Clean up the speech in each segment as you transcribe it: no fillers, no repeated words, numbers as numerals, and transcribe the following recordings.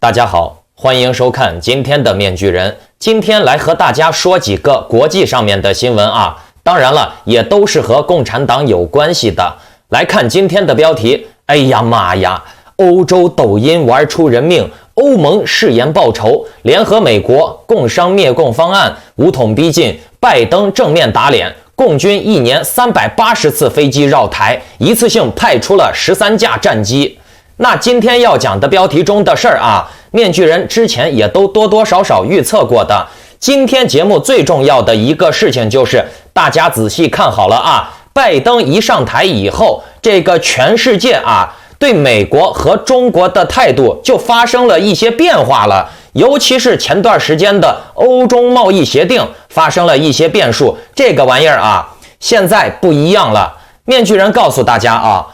大家好，欢迎收看今天的面具人。今天来和大家说几个国际上面的新闻啊，当然了，也都是和共产党有关系的。来看今天的标题，哎呀妈呀，欧洲抖音玩出人命，欧盟誓言报仇，联合美国共商灭共方案武统逼近，拜登正面打脸，共军一年380次飞机绕台，一次性派出了13架战机。那今天要讲的标题中的事儿啊，面具人之前也都多多少少预测过的。今天节目最重要的一个事情就是，大家仔细看好了啊，拜登一上台以后，这个全世界啊，对美国和中国的态度就发生了一些变化了。尤其是前段时间的欧中贸易协定发生了一些变数，这个玩意儿啊，现在不一样了。面具人告诉大家啊，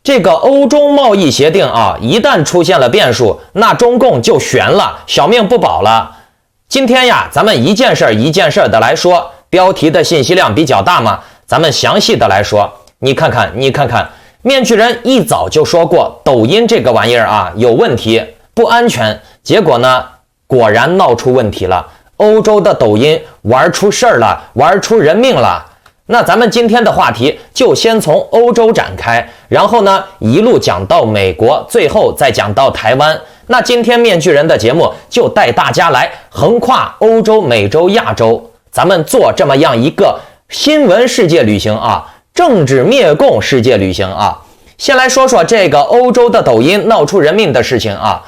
这个欧中贸易协定啊，一旦出现了变数，那中共就悬了，小命不保了。今天呀，咱们一件事一件事的来说，标题的信息量比较大嘛，咱们详细的来说。你看看，面具人一早就说过，抖音这个玩意儿啊，有问题，不安全。结果呢，果然闹出问题了，欧洲的抖音玩出事儿了，玩出人命了。那咱们今天的话题就先从欧洲展开，然后呢一路讲到美国，最后再讲到台湾。那今天面具人的节目就带大家来横跨欧洲、美洲、亚洲，咱们做这么样一个新闻世界旅行啊，政治灭共世界旅行啊。先来说说这个欧洲的抖音闹出人命的事情啊，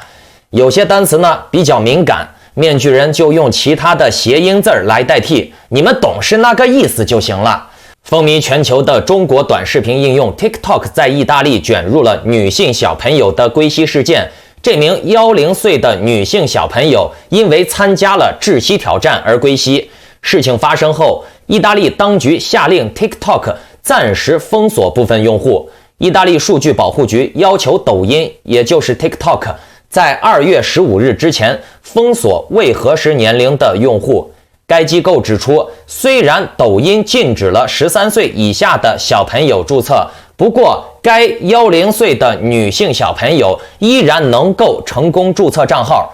有些单词呢比较敏感，面具人就用其他的谐音字来代替，你们懂是那个意思就行了。风靡全球的中国短视频应用 TikTok 在意大利卷入了女性小朋友的归西事件。这名10岁的女性小朋友因为参加了窒息挑战而归西。事情发生后，意大利当局下令 TikTok 暂时封锁部分用户。意大利数据保护局要求抖音，也就是 TikTok， 在2月15日之前封锁未核实年龄的用户。该机构指出，虽然抖音禁止了13岁以下的小朋友注册，不过该10岁的女性小朋友依然能够成功注册账号。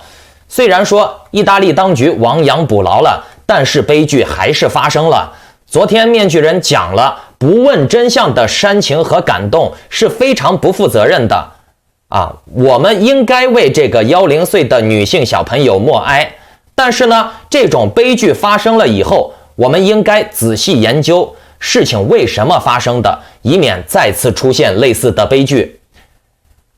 虽然说意大利当局亡羊补牢了，但是悲剧还是发生了。昨天面具人讲了，不问真相的煽情和感动是非常不负责任的啊！我们应该为这个10岁的女性小朋友默哀。但是呢，这种悲剧发生了以后，我们应该仔细研究事情为什么发生的，以免再次出现类似的悲剧。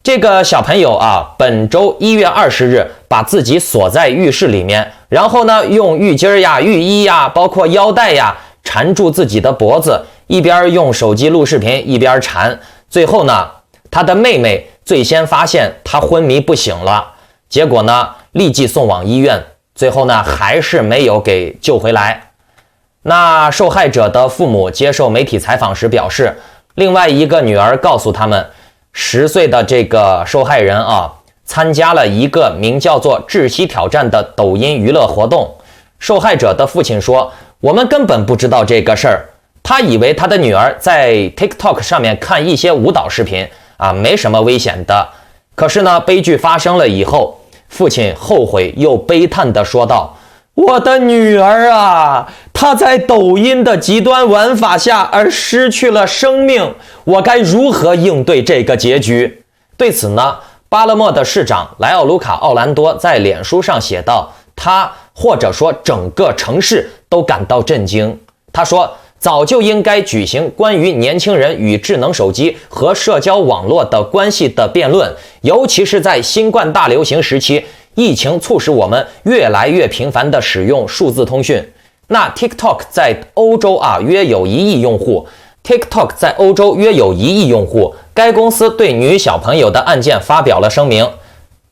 这个小朋友啊，本周1月20日把自己锁在浴室里面，然后呢，用浴巾呀、浴衣呀，包括腰带呀，缠住自己的脖子，一边用手机录视频，一边缠。最后呢，他的妹妹最先发现他昏迷不醒了，结果呢，立即送往医院。最后呢，还是没有给救回来。那受害者的父母接受媒体采访时表示，另外一个女儿告诉他们，10岁的这个受害人啊，参加了一个名叫做窒息挑战的抖音娱乐活动。受害者的父亲说，我们根本不知道这个事儿，他以为他的女儿在 TikTok 上面看一些舞蹈视频啊，没什么危险的。可是呢，悲剧发生了以后，父亲后悔又悲叹地说道，我的女儿啊，她在抖音的极端玩法下而失去了生命，我该如何应对这个结局？对此呢，巴勒莫的市长莱奥卢卡·奥兰多在脸书上写道，他或者说整个城市都感到震惊。他说，早就应该举行关于年轻人与智能手机和社交网络的关系的辩论，尤其是在新冠大流行时期，疫情促使我们越来越频繁地使用数字通讯。那 TikTok 在欧洲啊约有1亿用户，该公司对女小朋友的案件发表了声明，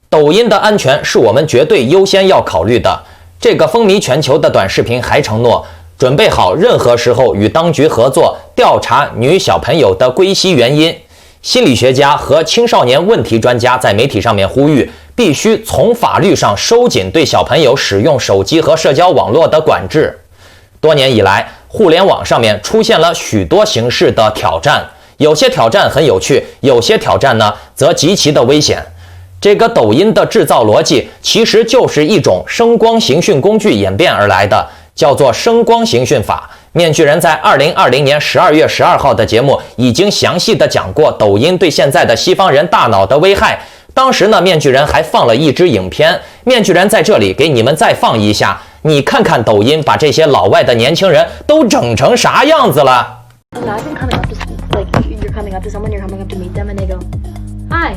抖音的安全是我们绝对优先要考虑的。这个风靡全球的短视频还承诺，准备好任何时候与当局合作调查女小朋友的归西原因。心理学家和青少年问题专家在媒体上面呼吁，必须从法律上收紧对小朋友使用手机和社交网络的管制。多年以来，互联网上面出现了许多形式的挑战，有些挑战很有趣，有些挑战呢则极其的危险。这个抖音的制造逻辑其实就是一种声光刑讯工具演变而来的，叫做声光刑讯法。面具人在2020年12月12号的节目已经详细的讲过抖音对现在的西方人大脑的危害。当时呢，面具人还放了一支影片，面具人在这里给你们再放一下，你看看抖音把这些老外的年轻人都整成啥样子了。Imagine coming up to, like, you're coming up to someone, you're coming up to meet them, and they go, "Hi."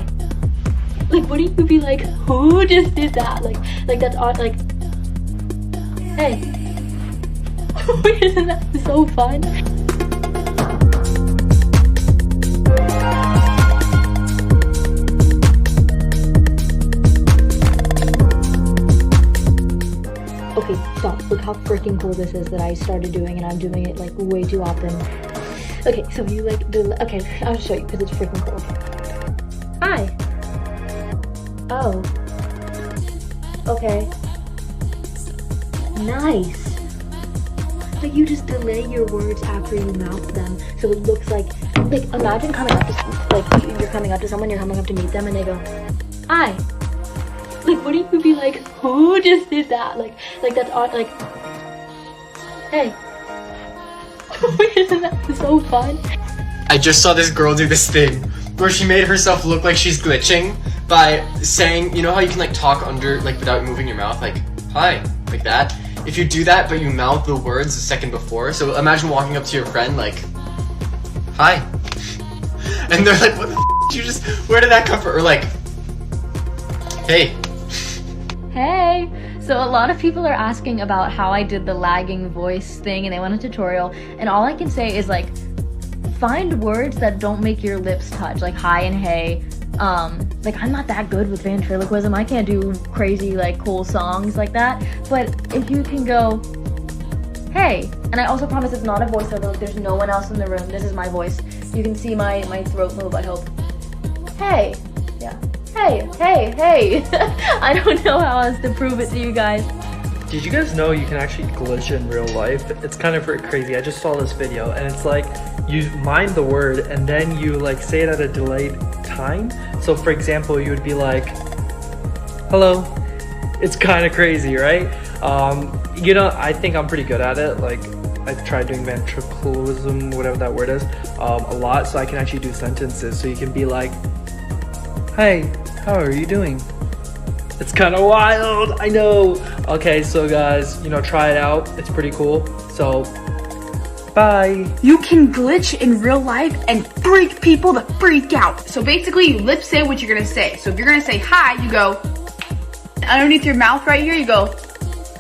Like, wouldn't you be like, who just did that? Like that's odd. Like, hey, isn't that so fun? Okay, stop. Look how freaking cool this is that I started doing, and I'm doing it like way too often. Okay, so you like do. Okay, I'll show you because it's freaking cool. Hi. Oh. Okay. Nice. But you just delay your words after you mouth them, so it looks like imagine coming up to, like, you're coming up to someone, you're coming up to meet them, and they go, "Hi." Like, wouldn't you be like, who just did that? Like that's odd. Like, hey, isn't that so fun? I just saw this girl do this thing where she made herself look like she's glitching by saying, you know how you can like talk under, like, without moving your mouth, like, hi, like that. If you do that but you mouth the words a second before, so imagine walking up to your friend like, hi, and they're like, what the f*** you just, where did that come from? Or like, hey. Hey! So a lot of people are asking about how I did the lagging voice thing, and they want a tutorial, and all I can say is, like, find words that don't make your lips touch, like hi and hey. Like, I'm not that good with ventriloquism. I can't do crazy, like, cool songs like that, but if you can go, hey, and I also promise it's not a voiceover, like, there's no one else in the room, this is my voice. You can see my throat move, I hope. Hey! Yeah. Hey, hey, hey! I don't know how else to prove it to you guys. Did you guys know you can actually glitch in real life? It's kind of crazy. I just saw this video and it's like you mind the word and then you like say it at a delayed time. So for example, you would be like, hello. It's kind of crazy, right? You know, I think I'm pretty good at it. Like, I've tried doing ventriloquism, whatever that word is, a lot, so I can actually do sentences. So you can be like, hey, how are you doing? It's kind of wild, I know. Okay, so guys, you know, try it out. It's pretty cool. So, bye. You can glitch in real life and freak people to freak out. So basically, you lip say what you're gonna say. So if you're gonna say hi, you go underneath your mouth right here, you go,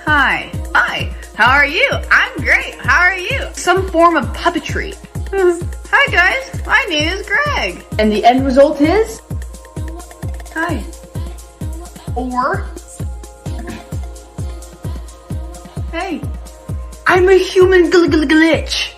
hi. Hi, how are you? I'm great, how are you? Some form of puppetry. Hi guys, my name is Greg. And the end result is, hi. Or, hey, I'm a human glitch.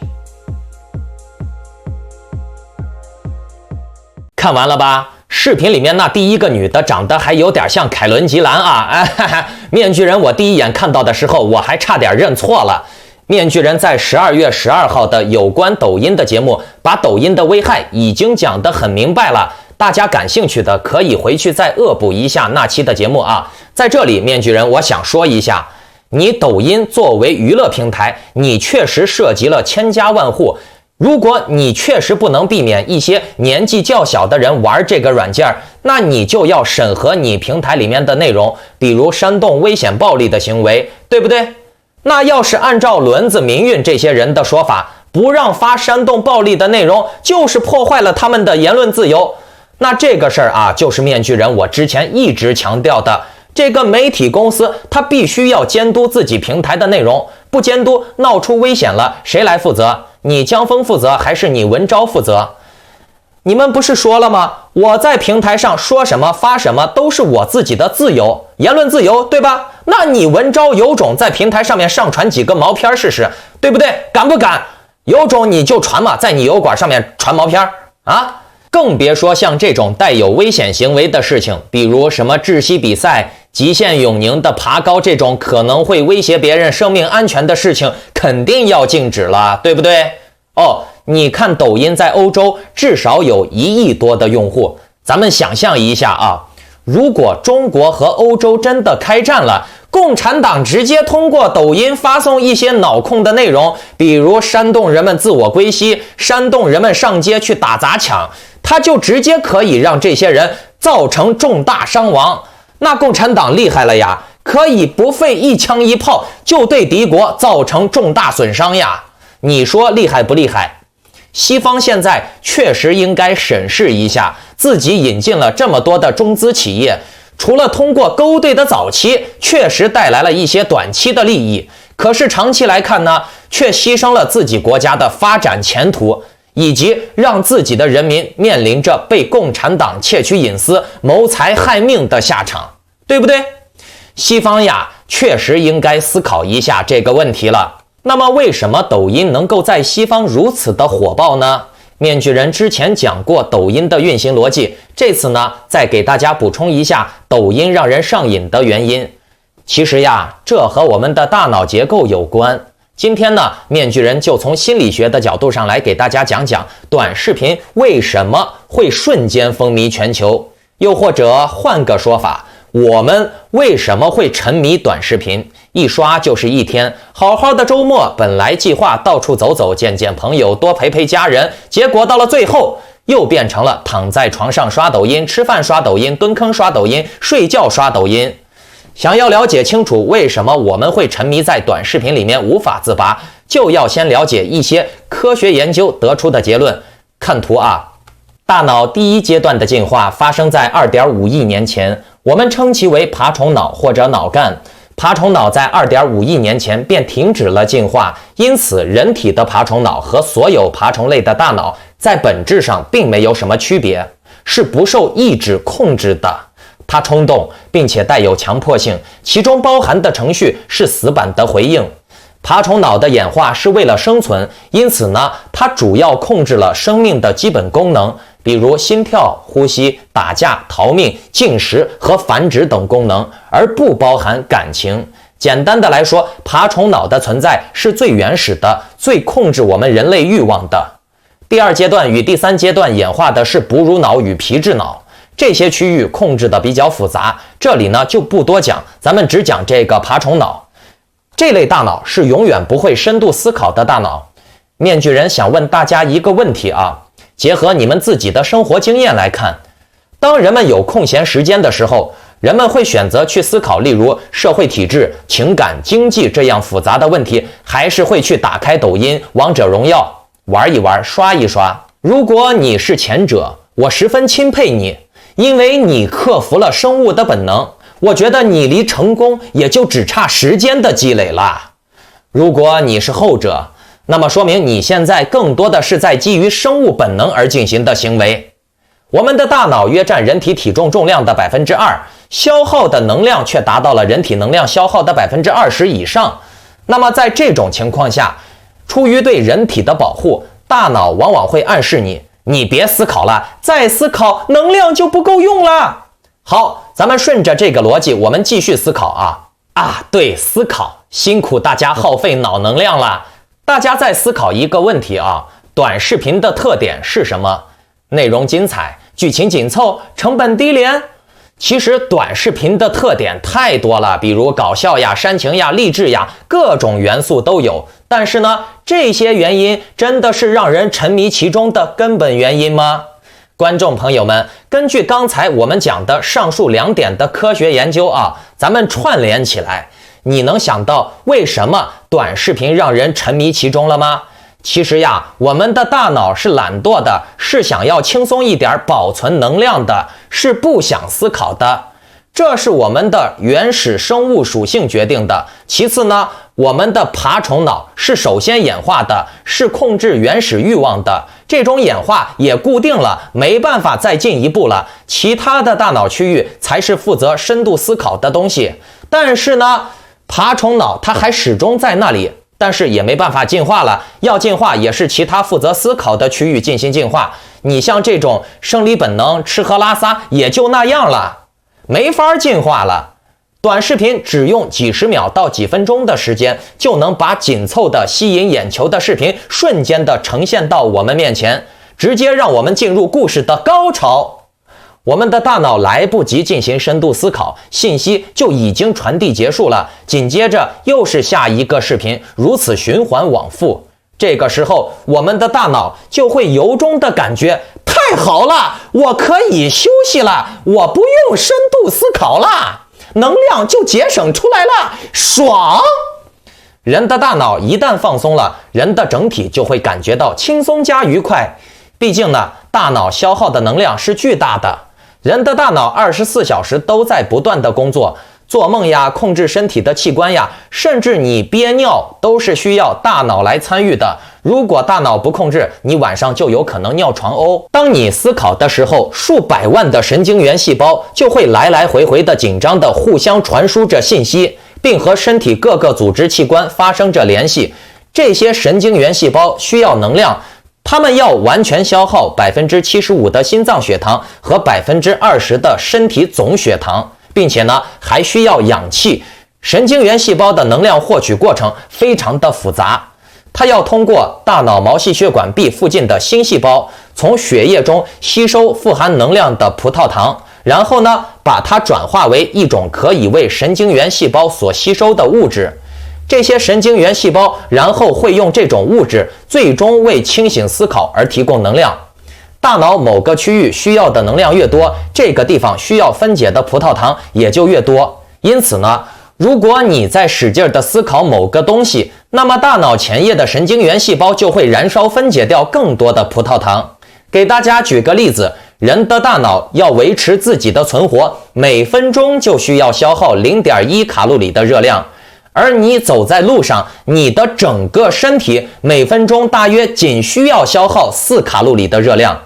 看完了吧？视频里面那第一个女的长得还有点像凯伦吉兰啊！哎，面具人，我第一眼看到的时候，我还差点认错了。面具人在12月12号的有关抖音的节目，把抖音的危害已经讲得很明白了。大家感兴趣的可以回去再恶补一下那期的节目啊。在这里，面具人我想说一下，你抖音作为娱乐平台，你确实涉及了千家万户。如果你确实不能避免一些年纪较小的人玩这个软件，那你就要审核你平台里面的内容，比如煽动危险暴力的行为，对不对？那要是按照轮子、民运这些人的说法，不让发煽动暴力的内容，就是破坏了他们的言论自由。那这个事儿啊，就是面具人我之前一直强调的，这个媒体公司它必须要监督自己平台的内容，不监督闹出危险了，谁来负责？你江峰负责还是你文昭负责？你们不是说了吗？我在平台上说什么发什么都是我自己的自由，言论自由，对吧？那你文昭有种在平台上面上传几个毛片试试，对不对？敢不敢？有种你就传嘛，在你油管上面传毛片啊！更别说像这种带有危险行为的事情，比如什么窒息比赛、极限泳宁的爬高这种可能会威胁别人生命安全的事情，肯定要禁止了，对不对？哦，你看抖音在欧洲至少有1亿多的用户，咱们想象一下啊，如果中国和欧洲真的开战了，共产党直接通过抖音发送一些脑控的内容，比如煽动人们自我归西，煽动人们上街去打砸抢，他就直接可以让这些人造成重大伤亡。那共产党厉害了呀，可以不费一枪一炮就对敌国造成重大损伤呀，你说厉害不厉害？西方现在确实应该审视一下，自己引进了这么多的中资企业，除了通过勾兑的早期确实带来了一些短期的利益，可是长期来看呢，却牺牲了自己国家的发展前途，以及让自己的人民面临着被共产党窃取隐私、谋财害命的下场，对不对？西方呀，确实应该思考一下这个问题了。那么为什么抖音能够在西方如此的火爆呢？面具人之前讲过抖音的运行逻辑，这次呢再给大家补充一下抖音让人上瘾的原因。其实呀，这和我们的大脑结构有关。今天呢，面具人就从心理学的角度上来给大家讲讲短视频为什么会瞬间风靡全球，又或者换个说法，我们为什么会沉迷短视频？一刷就是一天，好好的周末本来计划到处走走，见见朋友，多陪陪家人，结果到了最后又变成了躺在床上刷抖音，吃饭刷抖音，蹲坑刷抖音，睡觉刷抖音。想要了解清楚为什么我们会沉迷在短视频里面无法自拔，就要先了解一些科学研究得出的结论。看图啊，大脑第一阶段的进化发生在 2.5 亿年前，我们称其为爬虫脑或者脑干。爬虫脑在 2.5 亿年前便停止了进化，因此人体的爬虫脑和所有爬虫类的大脑在本质上并没有什么区别，是不受意志控制的。它冲动并且带有强迫性，其中包含的程序是死板的回应。爬虫脑的演化是为了生存，因此呢，它主要控制了生命的基本功能，比如心跳、呼吸、打架、逃命、进食和繁殖等功能，而不包含感情。简单的来说，爬虫脑的存在是最原始的，最控制我们人类欲望的。第二阶段与第三阶段演化的是哺乳脑与皮质脑，这些区域控制的比较复杂，这里呢就不多讲，咱们只讲这个爬虫脑。这类大脑是永远不会深度思考的大脑。面具人想问大家一个问题啊，结合你们自己的生活经验来看，当人们有空闲时间的时候，人们会选择去思考例如社会体制、情感、经济这样复杂的问题，还是会去打开抖音、王者荣耀玩一玩、刷一刷？如果你是前者，我十分钦佩你，因为你克服了生物的本能，我觉得你离成功也就只差时间的积累了。如果你是后者，那么说明你现在更多的是在基于生物本能而进行的行为。我们的大脑约占人体体重重量的 2%， 消耗的能量却达到了人体能量消耗的 20% 以上。那么在这种情况下，出于对人体的保护，大脑往往会暗示你别思考了，再思考能量就不够用了。好，咱们顺着这个逻辑，我们继续思考对，思考，辛苦大家耗费脑能量了。大家再思考一个问题短视频的特点是什么？内容精彩，剧情紧凑，成本低廉。其实短视频的特点太多了，比如搞笑呀、煽情呀、励志呀，各种元素都有。但是呢，这些原因真的是让人沉迷其中的根本原因吗？观众朋友们，根据刚才我们讲的上述2点的科学研究咱们串联起来，你能想到为什么短视频让人沉迷其中了吗？其实呀，我们的大脑是懒惰的，是想要轻松一点保存能量的，是不想思考的。这是我们的原始生物属性决定的。其次呢，我们的爬虫脑是首先演化的，是控制原始欲望的。这种演化也固定了，没办法再进一步了。其他的大脑区域才是负责深度思考的东西。但是呢，爬虫脑它还始终在那里，但是也没办法进化了。要进化也是其他负责思考的区域进行进化。你像这种生理本能，吃喝拉撒也就那样了，没法进化了。短视频只用几十秒到几分钟的时间，就能把紧凑的吸引眼球的视频瞬间的呈现到我们面前，直接让我们进入故事的高潮。我们的大脑来不及进行深度思考，信息就已经传递结束了，紧接着又是下一个视频，如此循环往复。这个时候，我们的大脑就会由衷的感觉，太好了，我可以休息了，我不用深度思考了，能量就节省出来了，爽！人的大脑一旦放松了，人的整体就会感觉到轻松加愉快。毕竟呢，大脑消耗的能量是巨大的。人的大脑24小时都在不断的工作，做梦呀，控制身体的器官呀，甚至你憋尿都是需要大脑来参与的。如果大脑不控制，你晚上就有可能尿床哦。当你思考的时候，数百万的神经元细胞就会来来回回的紧张的互相传输着信息，并和身体各个组织器官发生着联系。这些神经元细胞需要能量，它们要完全消耗75%的心脏血糖和20%的身体总血糖，并且呢还需要氧气。神经元细胞的能量获取过程非常的复杂，它要通过大脑毛细血管壁附近的新细胞，从血液中吸收富含能量的葡萄糖，然后呢把它转化为一种可以为神经元细胞所吸收的物质。这些神经元细胞然后会用这种物质最终为清醒思考而提供能量。大脑某个区域需要的能量越多，这个地方需要分解的葡萄糖也就越多。因此呢，如果你在使劲的思考某个东西，那么大脑前叶的神经元细胞就会燃烧分解掉更多的葡萄糖。给大家举个例子，人的大脑要维持自己的存活，每分钟就需要消耗 0.1 卡路里的热量。而你走在路上，你的整个身体每分钟大约仅需要消耗4卡路里的热量。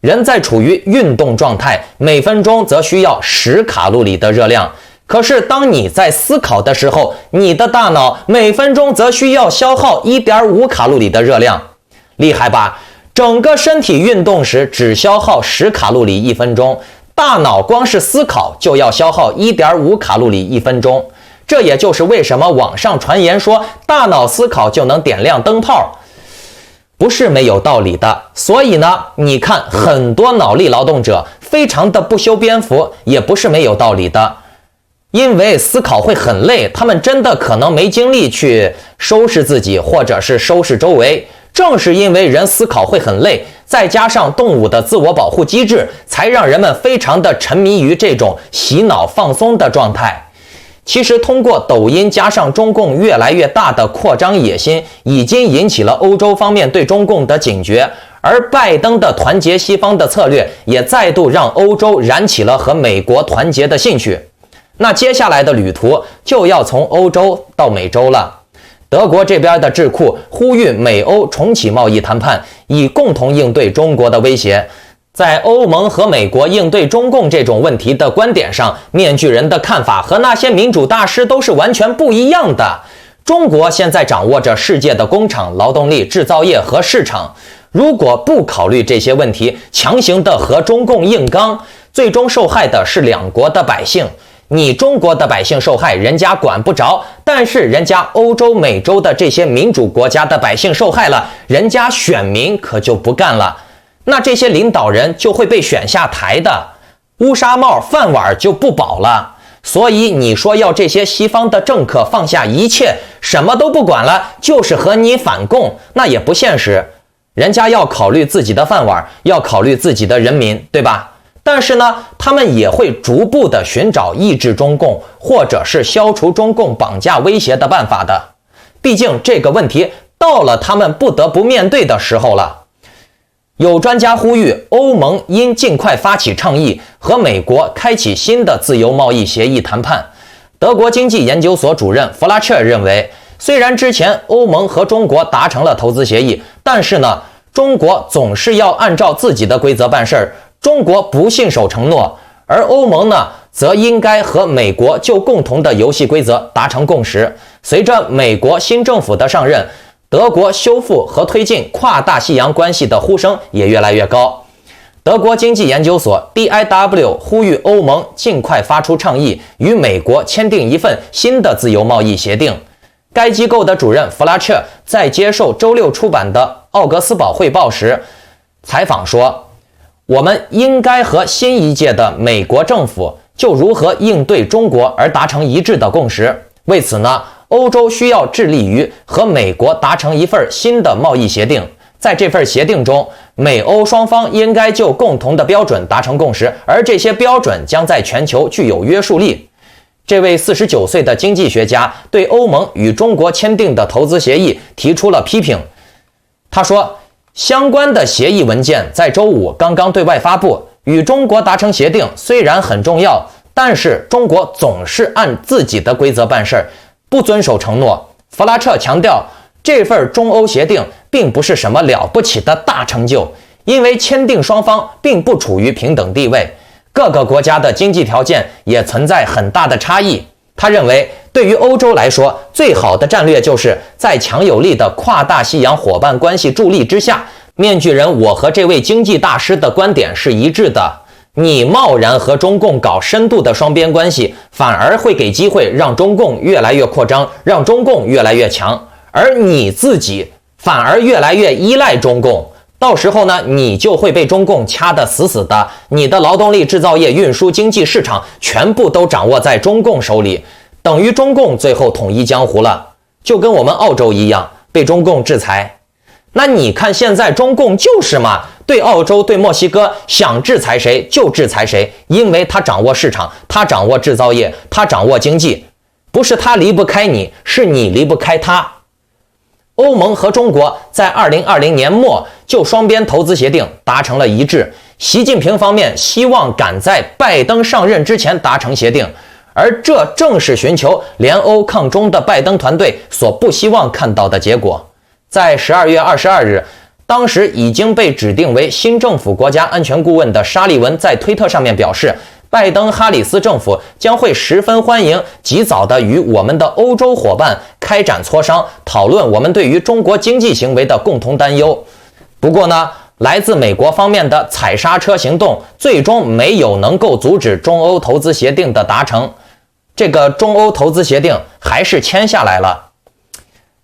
人在处于运动状态，每分钟则需要10卡路里的热量。可是当你在思考的时候，你的大脑每分钟则需要消耗 1.5 卡路里的热量。厉害吧？整个身体运动时只消耗10卡路里1分钟，大脑光是思考就要消耗 1.5 卡路里1分钟。这也就是为什么网上传言说大脑思考就能点亮灯泡，不是没有道理的。所以呢，你看很多脑力劳动者非常的不修边幅，也不是没有道理的。因为思考会很累，他们真的可能没精力去收拾自己，或者是收拾周围。正是因为人思考会很累，再加上动物的自我保护机制，才让人们非常的沉迷于这种洗脑放松的状态。其实通过抖音加上中共越来越大的扩张野心，已经引起了欧洲方面对中共的警觉，而拜登的团结西方的策略也再度让欧洲燃起了和美国团结的兴趣。那接下来的旅途就要从欧洲到美洲了。德国这边的智库呼吁美欧重启贸易谈判，以共同应对中国的威胁。在欧盟和美国应对中共这种问题的观点上，面具人的看法和那些民主大师都是完全不一样的。中国现在掌握着世界的工厂、劳动力、制造业和市场，如果不考虑这些问题，强行的和中共硬刚，最终受害的是两国的百姓。你中国的百姓受害，人家管不着，但是人家欧洲、美洲的这些民主国家的百姓受害了，人家选民可就不干了。那这些领导人就会被选下台的，乌纱帽饭碗就不保了。所以你说要这些西方的政客放下一切，什么都不管了，就是和你反共，那也不现实。人家要考虑自己的饭碗，要考虑自己的人民，对吧？但是呢，他们也会逐步的寻找抑制中共，或者是消除中共绑架威胁的办法的。毕竟这个问题到了他们不得不面对的时候了。有专家呼吁欧盟应尽快发起倡议，和美国开启新的自由贸易协议谈判。德国经济研究所主任弗拉彻认为，虽然之前欧盟和中国达成了投资协议，但是呢，中国总是要按照自己的规则办事儿，中国不信守承诺，而欧盟呢，则应该和美国就共同的游戏规则达成共识。随着美国新政府的上任，德国修复和推进跨大西洋关系的呼声也越来越高。德国经济研究所 DIW 呼吁欧盟尽快发出倡议，与美国签订一份新的自由贸易协定。该机构的主任弗拉彻在接受周六出版的《奥格斯堡汇报》时采访说，我们应该和新一届的美国政府就如何应对中国而达成一致的共识。为此呢，欧洲需要致力于和美国达成一份新的贸易协定。在这份协定中，美欧双方应该就共同的标准达成共识，而这些标准将在全球具有约束力。这位49岁的经济学家对欧盟与中国签订的投资协议提出了批评。他说，相关的协议文件在周五刚刚对外发布，与中国达成协定虽然很重要，但是中国总是按自己的规则办事，不遵守承诺。弗拉彻强调，这份中欧协定并不是什么了不起的大成就，因为签订双方并不处于平等地位，各个国家的经济条件也存在很大的差异。他认为，对于欧洲来说，最好的战略就是在强有力的跨大西洋伙伴关系助力之下。面具人，我和这位经济大师的观点是一致的。你贸然和中共搞深度的双边关系，反而会给机会让中共越来越扩张，让中共越来越强，而你自己反而越来越依赖中共。到时候呢，你就会被中共掐得死死的，你的劳动力、制造业、运输、经济市场全部都掌握在中共手里，等于中共最后统一江湖了，就跟我们澳洲一样被中共制裁。那你看现在中共就是嘛，对澳洲、对墨西哥想制裁谁就制裁谁，因为他掌握市场，他掌握制造业，他掌握经济，不是他离不开你，是你离不开他。欧盟和中国在2020年末就双边投资协定达成了一致，习近平方面希望赶在拜登上任之前达成协定，而这正是寻求联欧抗中的拜登团队所不希望看到的结果。在12月22日，当时已经被指定为新政府国家安全顾问的沙利文在推特上面表示，拜登哈里斯政府将会十分欢迎及早的与我们的欧洲伙伴开展磋商，讨论我们对于中国经济行为的共同担忧。不过呢，来自美国方面的踩刹车行动最终没有能够阻止中欧投资协定的达成，这个中欧投资协定还是签下来了。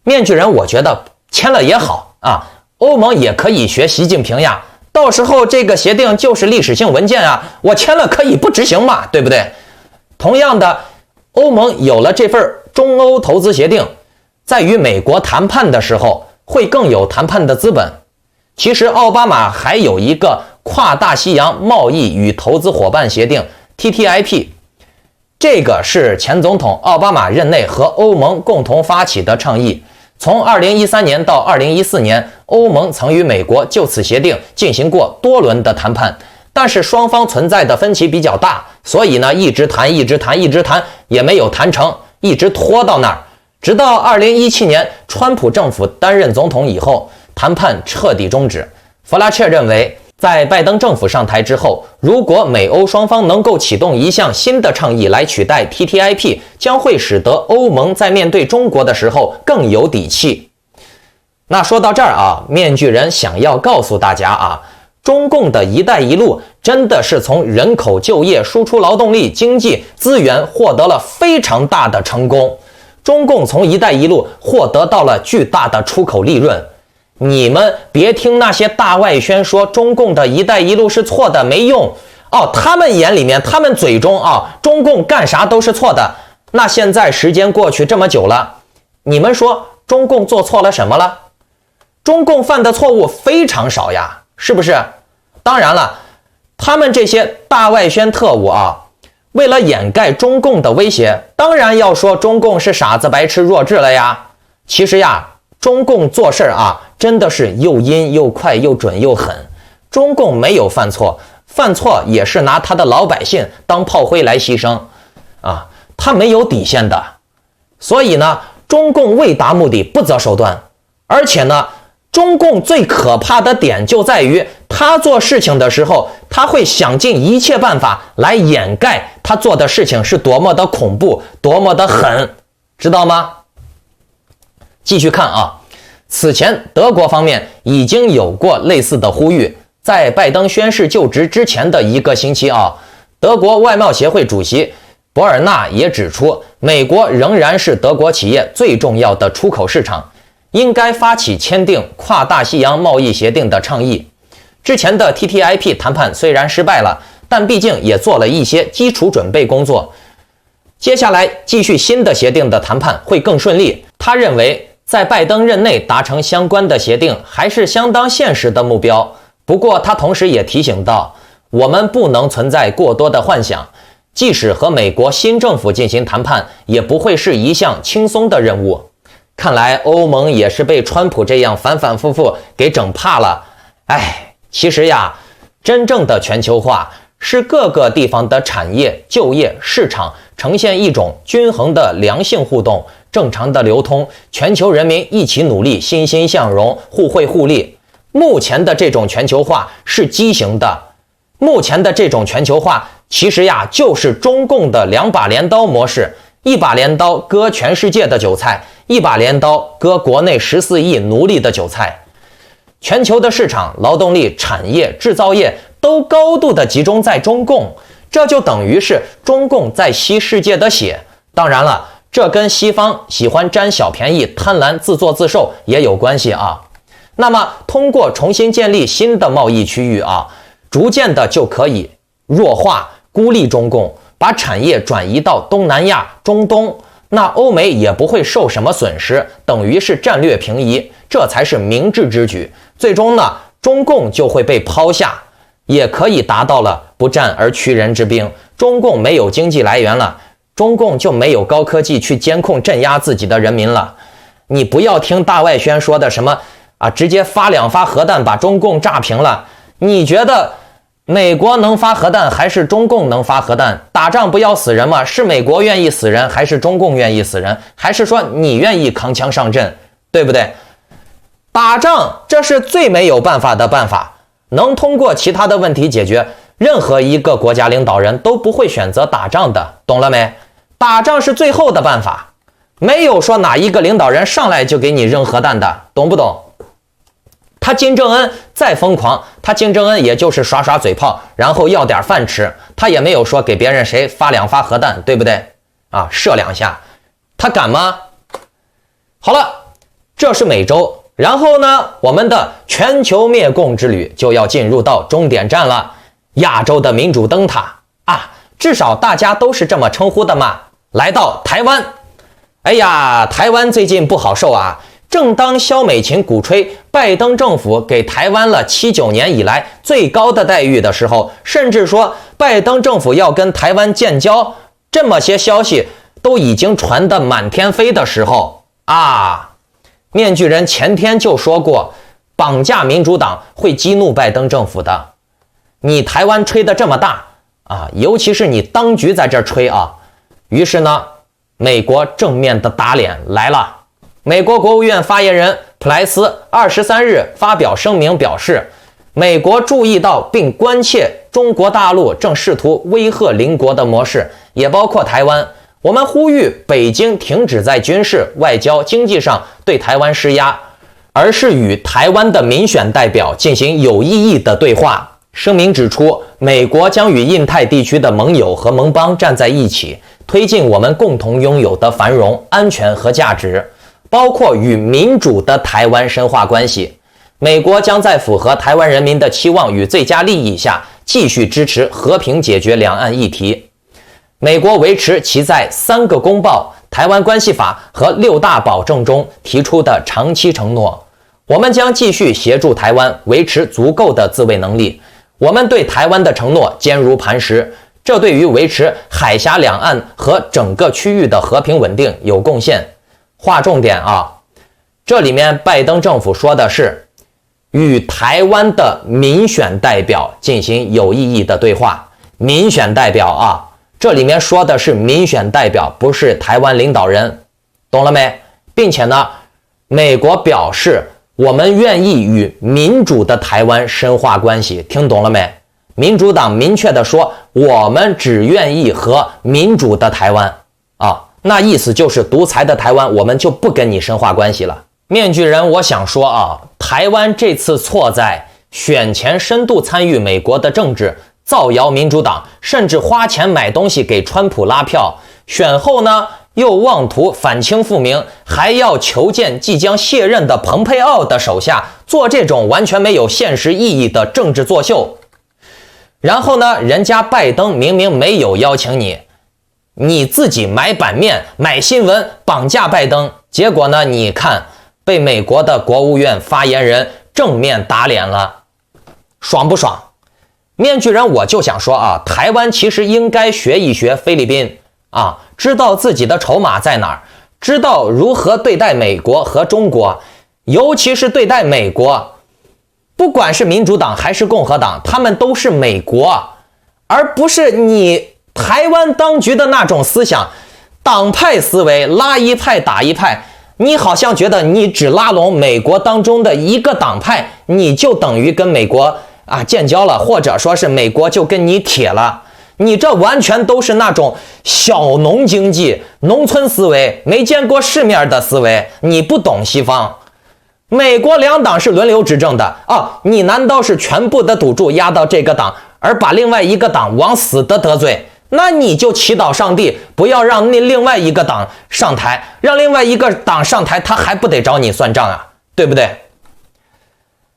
面具人，我觉得签了也好啊，欧盟也可以学习近平呀。到时候这个协定就是历史性文件啊，我签了可以不执行嘛，对不对？同样的，欧盟有了这份中欧投资协定，在与美国谈判的时候会更有谈判的资本。其实奥巴马还有一个跨大西洋贸易与投资伙伴协定 TTIP， 这个是前总统奥巴马任内和欧盟共同发起的倡议。从2013年到2014年，欧盟曾与美国就此协定进行过多轮的谈判，但是双方存在的分歧比较大，所以呢一直谈也没有谈成，一直拖到那儿。直到2017年川普政府担任总统以后，谈判彻底终止。弗拉彻认为，在拜登政府上台之后，如果美欧双方能够启动一项新的倡议来取代 TTIP， 将会使得欧盟在面对中国的时候更有底气。那说到这儿啊，面具人想要告诉大家啊，中共的一带一路真的是从人口、就业、输出劳动力、经济资源获得了非常大的成功。中共从一带一路获得到了巨大的出口利润。你们别听那些大外宣说中共的一带一路是错的，没用哦，他们眼里面，他们嘴中啊，中共干啥都是错的。那现在时间过去这么久了，你们说中共做错了什么了？中共犯的错误非常少呀，是不是？当然了，他们这些大外宣特务啊，为了掩盖中共的威胁，当然要说中共是傻子、白痴、弱智了呀。其实呀，中共做事啊，真的是又阴又快又准又狠。中共没有犯错，犯错也是拿他的老百姓当炮灰来牺牲啊，他没有底线的。所以呢，中共为达目的不择手段，而且呢，中共最可怕的点就在于，他做事情的时候，他会想尽一切办法来掩盖他做的事情是多么的恐怖，多么的狠，知道吗？继续看啊，此前德国方面已经有过类似的呼吁。在拜登宣誓就职之前的一个星期啊，德国外贸协会主席博尔纳也指出，美国仍然是德国企业最重要的出口市场，应该发起签订跨大西洋贸易协定的倡议。之前的 TTIP 谈判虽然失败了，但毕竟也做了一些基础准备工作。接下来继续新的协定的谈判会更顺利。他认为在拜登任内达成相关的协定还是相当现实的目标。不过他同时也提醒到，我们不能存在过多的幻想，即使和美国新政府进行谈判，也不会是一项轻松的任务。看来欧盟也是被川普这样反反复复给整怕了。其实呀，真正的全球化是各个地方的产业、就业、市场呈现一种均衡的良性互动，正常的流通，全球人民一起努力，欣欣向荣，互惠互利。目前的这种全球化是畸形的，目前的这种全球化其实呀，就是中共的两把镰刀模式，一把镰刀割全世界的韭菜，一把镰刀割国内14亿奴隶的韭菜。全球的市场、劳动力、产业、制造业都高度的集中在中共，这就等于是中共在吸世界的血。当然了，这跟西方喜欢占小便宜、贪婪自作自受也有关系啊。那么通过重新建立新的贸易区域啊，逐渐的就可以弱化、孤立中共，把产业转移到东南亚、中东，那欧美也不会受什么损失，等于是战略平移，这才是明智之举。最终呢，中共就会被抛下，也可以达到了不战而屈人之兵。中共没有经济来源了，中共就没有高科技去监控镇压自己的人民了。你不要听大外宣说的什么直接发2发核弹把中共炸平了。你觉得美国能发核弹还是中共能发核弹？打仗不要死人吗？是美国愿意死人还是中共愿意死人？还是说你愿意扛枪上阵？对不对？打仗这是最没有办法的办法，能通过其他的问题解决，任何一个国家领导人都不会选择打仗的，懂了没？打仗是最后的办法，没有说哪一个领导人上来就给你扔核弹的，懂不懂？他金正恩再疯狂，他金正恩也就是耍耍嘴炮，然后要点饭吃，他也没有说给别人谁发2发核弹，对不对？射2下，他敢吗？好了，这是美洲，然后呢，我们的全球灭共之旅就要进入到终点站了，亚洲的民主灯塔至少大家都是这么称呼的嘛。来到台湾，台湾最近不好受啊。正当萧美琴鼓吹拜登政府给台湾了7、9年以来最高的待遇的时候，甚至说拜登政府要跟台湾建交，这么些消息都已经传得满天飞的时候面具人前天就说过，绑架民主党会激怒拜登政府的。你台湾吹得这么大尤其是你当局在这吹于是呢，美国正面的打脸来了。美国国务院发言人普莱斯23日发表声明表示，美国注意到并关切中国大陆正试图威吓邻国的模式，也包括台湾。我们呼吁北京停止在军事、外交、经济上对台湾施压，而是与台湾的民选代表进行有意义的对话。声明指出，美国将与印太地区的盟友和盟邦站在一起，推进我们共同拥有的繁荣、安全和价值，包括与民主的台湾深化关系。美国将在符合台湾人民的期望与最佳利益下，继续支持和平解决两岸议题。美国维持其在3个公报、台湾关系法和6大保证中提出的长期承诺。我们将继续协助台湾维持足够的自卫能力。我们对台湾的承诺坚如磐石，这对于维持海峡两岸和整个区域的和平稳定有贡献。划重点这里面拜登政府说的是与台湾的民选代表进行有意义的对话。民选代表这里面说的是民选代表，不是台湾领导人，懂了没？并且呢，美国表示我们愿意与民主的台湾深化关系，听懂了没？民主党明确的说，我们只愿意和民主的台湾那意思就是独裁的台湾我们就不跟你深化关系了。面具人，我想说台湾这次错在选前深度参与美国的政治，造谣民主党，甚至花钱买东西给川普拉票，选后呢又妄图反清复明，还要求见即将卸任的蓬佩奥的手下，做这种完全没有现实意义的政治作秀。然后呢，人家拜登明明没有邀请你，你自己买版面、买新闻绑架拜登，结果呢，你看被美国的国务院发言人正面打脸了，爽不爽？面具人我就想说啊，台湾其实应该学一学菲律宾啊，知道自己的筹码在哪儿，知道如何对待美国和中国，尤其是对待美国，不管是民主党还是共和党，他们都是美国，而不是你台湾当局的那种思想，党派思维，拉一派打一派。你好像觉得你只拉拢美国当中的一个党派，你就等于跟美国建交了，或者说是美国就跟你铁了。你这完全都是那种小农经济、农村思维，没见过世面的思维，你不懂西方。美国两党是轮流执政的啊，你难道是全部的赌注压到这个党，而把另外一个党往死的得罪？那你就祈祷上帝不要让那另外一个党上台，让另外一个党上台，他还不得找你算账啊，对不对？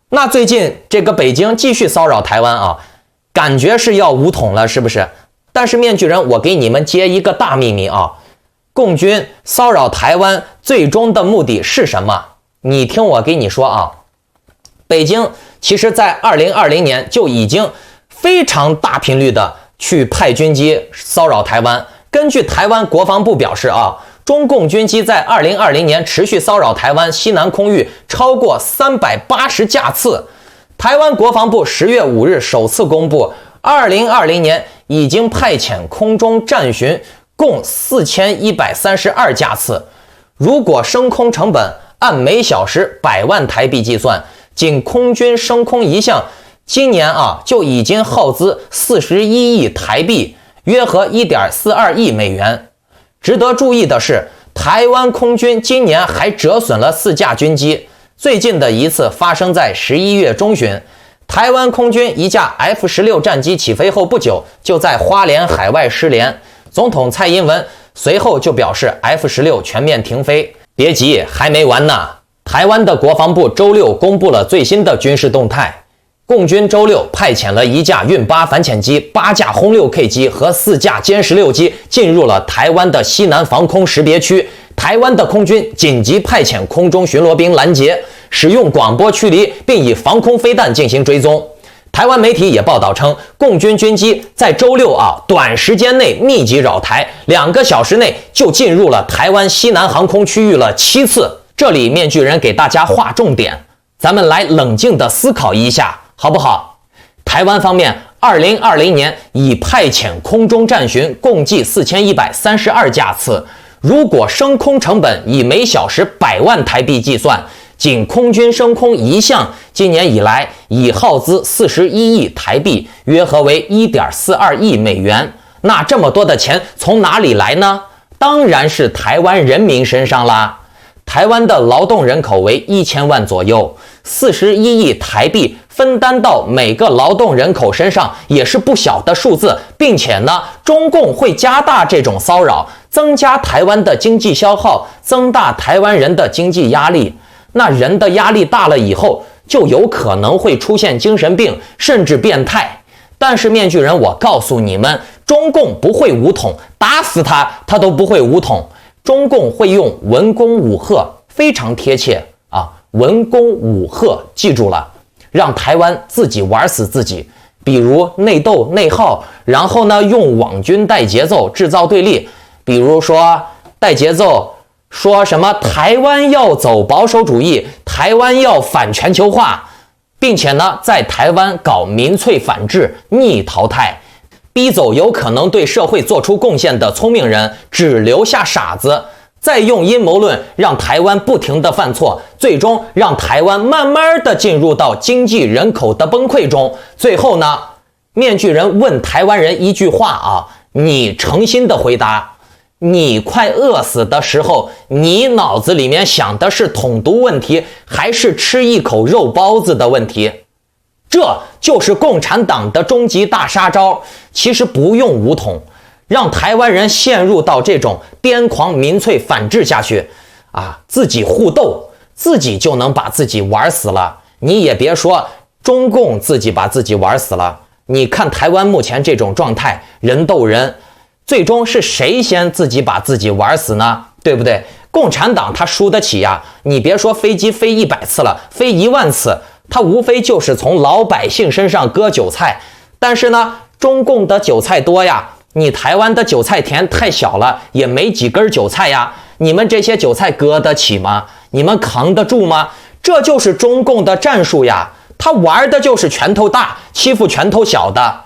那最近这个北京继续骚扰台湾啊，感觉是要武统了，是不是？但是面具人，我给你们揭一个大秘密啊，共军骚扰台湾最终的目的是什么？你听我给你说啊，北京其实在2020年就已经非常大频率的去派军机骚扰台湾。根据台湾国防部表示啊，中共军机在2020年持续骚扰台湾西南空域超过380架次。台湾国防部10月5日首次公布，2020年已经派遣空中战巡共4132架次。如果升空成本按每小时100万台币计算，仅空军升空一项今年就已经耗资41亿台币，约合1.42亿美元。值得注意的是，台湾空军今年还折损了4架军机，最近的一次发生在11月中旬，台湾空军一架 F-16 战机起飞后不久就在花莲海外失联，总统蔡英文随后就表示 F-16 全面停飞。别急，还没完呢。台湾的国防部周六公布了最新的军事动态，共军周六派遣了1架运8反潜机、8架轰6K 机和4架歼16机进入了台湾的西南防空识别区。台湾的空军紧急派遣空中巡逻兵拦截，使用广播驱离，并以防空飞弹进行追踪。台湾媒体也报道称，共军军机在周六短时间内密集扰台，2个小时内就进入了台湾西南航空区域了7次。这里面具人给大家划重点，咱们来冷静的思考一下，好不好？台湾方面2020年已派遣空中战巡共计4132架次，如果升空成本以每小时100万台币计算，仅空军升空一项今年以来已耗资41亿台币，约合为1.42亿美元。那这么多的钱从哪里来呢？当然是台湾人民身上啦。台湾的劳动人口为1000万左右，41亿台币分担到每个劳动人口身上也是不小的数字，并且呢，中共会加大这种骚扰，增加台湾的经济消耗，增大台湾人的经济压力。那人的压力大了以后，就有可能会出现精神病，甚至变态。但是面具人，我告诉你们，中共不会武统，打死他都不会武统。中共会用文攻武吓，非常贴切文攻武吓，记住了，让台湾自己玩死自己。比如内斗内耗，然后呢用网军带节奏，制造对立。比如说带节奏，说什么台湾要走保守主义，台湾要反全球化，并且呢在台湾搞民粹反制，逆淘汰。逼走有可能对社会做出贡献的聪明人，只留下傻子，再用阴谋论让台湾不停地犯错，最终让台湾慢慢地进入到经济人口的崩溃中。最后呢，面具人问台湾人一句话你诚心的回答，你快饿死的时候，你脑子里面想的是统独问题，还是吃一口肉包子的问题？这就是共产党的终极大杀招。其实不用武统，让台湾人陷入到这种癫狂民粹反制下去自己互斗，自己就能把自己玩死了。你也别说中共自己把自己玩死了，你看台湾目前这种状态，人斗人，最终是谁先自己把自己玩死呢？对不对？共产党他输得起呀，你别说飞机飞100次了，飞10000次，他无非就是从老百姓身上割韭菜。但是呢，中共的韭菜多呀，你台湾的韭菜田太小了，也没几根韭菜呀，你们这些韭菜割得起吗？你们扛得住吗？这就是中共的战术呀，他玩的就是拳头大欺负拳头小的。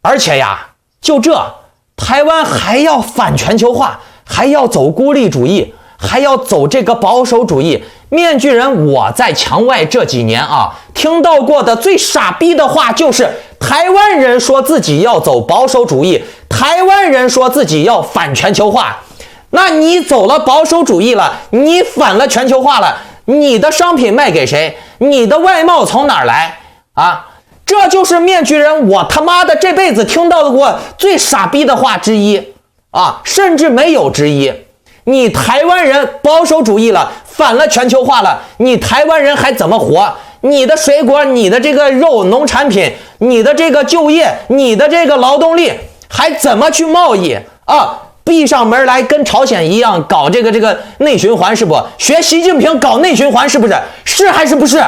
而且呀，就这台湾还要反全球化，还要走孤立主义，还要走这个保守主义。面具人我在墙外这几年啊，听到过的最傻逼的话就是台湾人说自己要走保守主义，台湾人说自己要反全球化。那你走了保守主义了，你反了全球化了，你的商品卖给谁？你的外贸从哪儿来啊？这就是面具人我他妈的这辈子听到过最傻逼的话之一啊，甚至没有之一。你台湾人保守主义了，反了全球化了，你台湾人还怎么活？你的水果，你的这个肉农产品，你的这个就业，你的这个劳动力还怎么去贸易啊？闭上门来跟朝鲜一样搞这个内循环是不？学习近平搞内循环是不是？是还是不是？